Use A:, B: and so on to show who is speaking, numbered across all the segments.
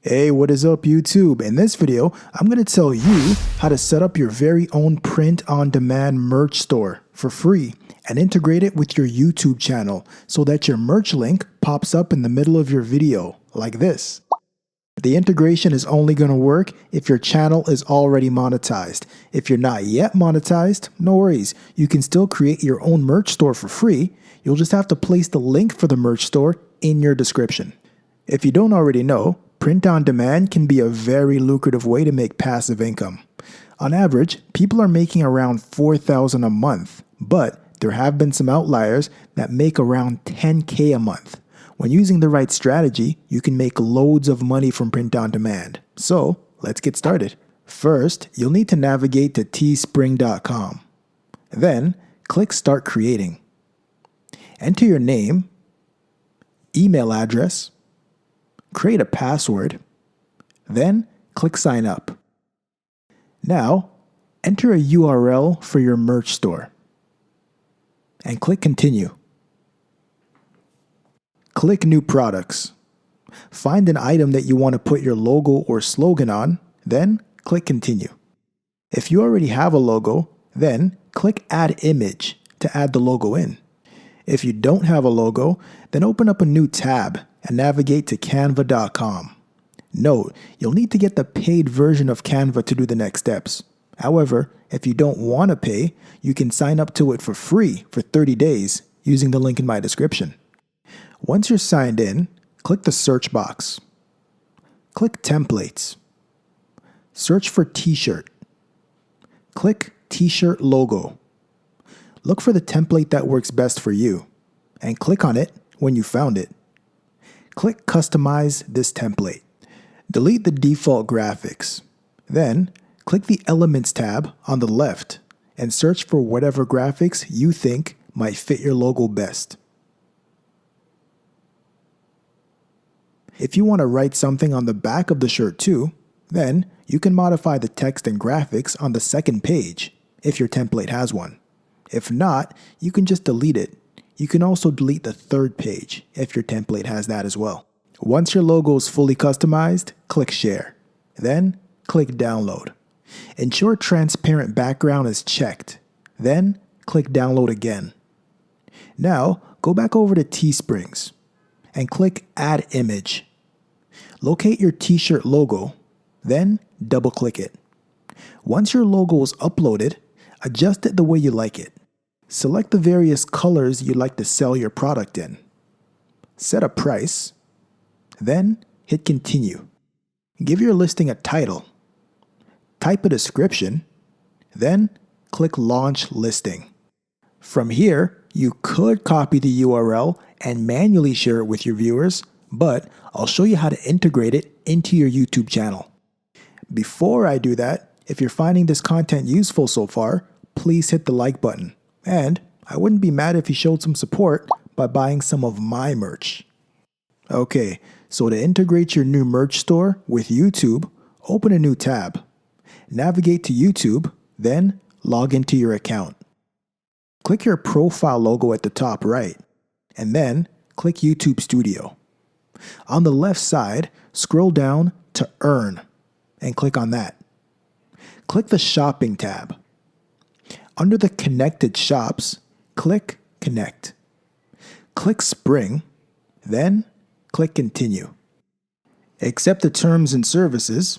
A: Hey, what is up YouTube? In this video, I'm going to tell you how to set up your very own print-on-demand merch store for free and integrate it with your YouTube channel so that your merch link pops up in the middle of your video, like this. The integration is only going to work if your channel is already monetized. If you're not yet monetized, no worries. You can still create your own merch store for free. You'll just have to place the link for the merch store in your description. If you don't already know, print on demand can be a very lucrative way to make passive income. On average, people are making around $4,000 a month, but there have been some outliers that make around $10K a month. When using the right strategy, you can make loads of money from print on demand. So, let's get started. First, you'll need to navigate to teespring.com. Then, click Start Creating. Enter your name, email address, create a password, then click Sign Up. Now, enter a URL for your merch store and click Continue. Click New Products. Find an item that you want to put your logo or slogan on, then click Continue. If you already have a logo, then click Add Image to add the logo in. If you don't have a logo, then open up a new tab and navigate to canva.com. Note, you'll need to get the paid version of Canva to do the next steps. However, if you don't want to pay, you can sign up to it for free for 30 days using the link in my description. Once you're signed in, click the search box. Click Templates. Search for T-shirt. Click T-shirt logo. Look for the template that works best for you and click on it when you found it. Click Customize this template. Delete the default graphics. Then, click the Elements tab on the left and search for whatever graphics you think might fit your logo best. If you want to write something on the back of the shirt too, then you can modify the text and graphics on the second page if your template has one. If not, you can just delete it. You can also delete the third page if your template has that as well. Once your logo is fully customized, click Share. Then, click Download. Ensure transparent background is checked. Then, click Download again. Now, go back over to Teesprings and click Add Image. Locate your t-shirt logo, then double-click it. Once your logo is uploaded, adjust it the way you like it. Select the various colors you'd like to sell your product in. Set a price, then hit Continue. Give your listing a title. Type a description, then click Launch Listing. From here, you could copy the URL and manually share it with your viewers, but I'll show you how to integrate it into your YouTube channel. Before I do that, if you're finding this content useful so far, please hit the like button. And I wouldn't be mad if you showed some support by buying some of my merch. Okay, so to integrate your new merch store with YouTube, open a new tab. Navigate to YouTube, then log into your account. Click your profile logo at the top right, and then click YouTube Studio. On the left side, scroll down to Earn, and click on that. Click the Shopping tab. Under the Connected Shops, click Connect. Click Spring, then click Continue. Accept the terms and services,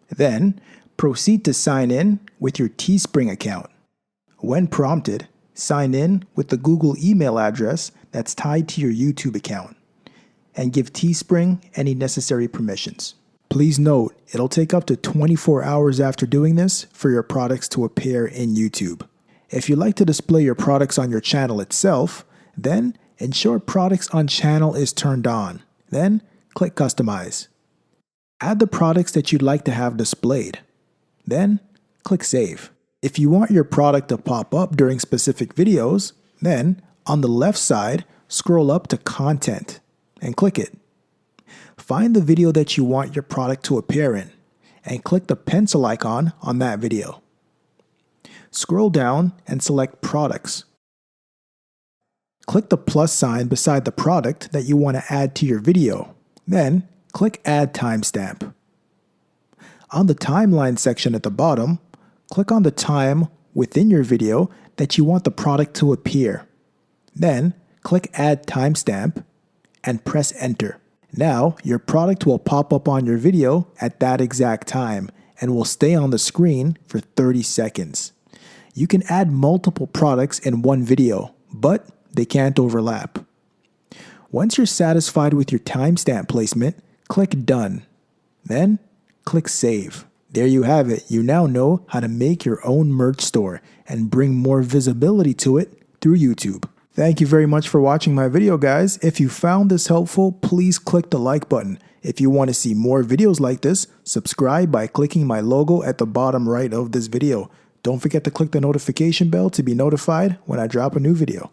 A: then proceed to sign in with your Teespring account. When prompted, sign in with the Google email address that's tied to your YouTube account, and give Teespring any necessary permissions. Please note, it'll take up to 24 hours after doing this for your products to appear in YouTube. If you like to display your products on your channel itself, then ensure Products on Channel is turned on. Then click Customize. Add the products that you'd like to have displayed. Then click Save. If you want your product to pop up during specific videos, then on the left side, scroll up to Content and click it. Find the video that you want your product to appear in and click the pencil icon on that video. Scroll down and select Products. Click the plus sign beside the product that you want to add to your video. Then click Add Timestamp. On the timeline section at the bottom, click on the time within your video that you want the product to appear. Then, click Add Timestamp and press Enter. Now, your product will pop up on your video at that exact time and will stay on the screen for 30 seconds. You can add multiple products in one video, but they can't overlap. Once you're satisfied with your timestamp placement, click Done. Then, click Save. There you have it. You now know how to make your own merch store and bring more visibility to it through YouTube. Thank you very much for watching my video, guys. If you found this helpful, please click the like button. If you want to see more videos like this, subscribe by clicking my logo at the bottom right of this video. Don't forget to click the notification bell to be notified when I drop a new video.